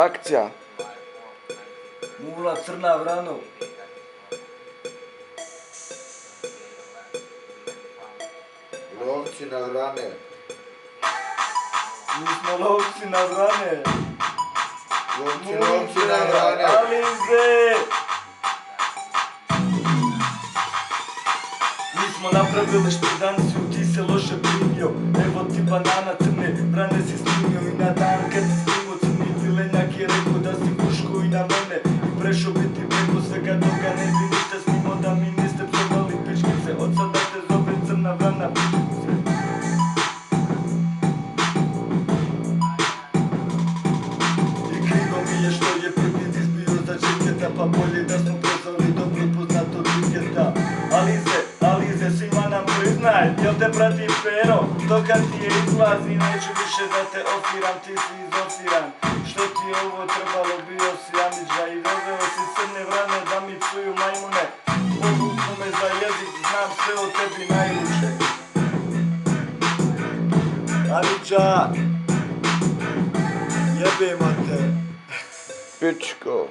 Akcija. Mula crna vrano. Lovci na vrane. Mi smo lovci na vrane. Lovci na vrane. Alize! Mi smo napravili špridanciju, ti se loše primio. Evo ti banana crne, vrane si snimio. I na dan kad si snimio crni vilenjak je rekao da si puško i na mene. I prešao biti preko svega toga, ne bi ništa snimao da mi niste psovali pičkice. Od sada te zove crna vrana pičkice. I krivo mi je što je prvi dis bio za čeketa, pa bolje da smo prezali dobro poznatog čeketa. Alize, svima nam priznaj, jel te prati pero? To kad ti je izlazi, neću više da te ofiram, ti si izosiran. Što ti je ovo trebalo, bio si Amidža i doveo si crne vrane da mi psuju majmune. Povuknu me za jezik, znam sve o tebi najluče. Amidža, jebemo te. Pičko.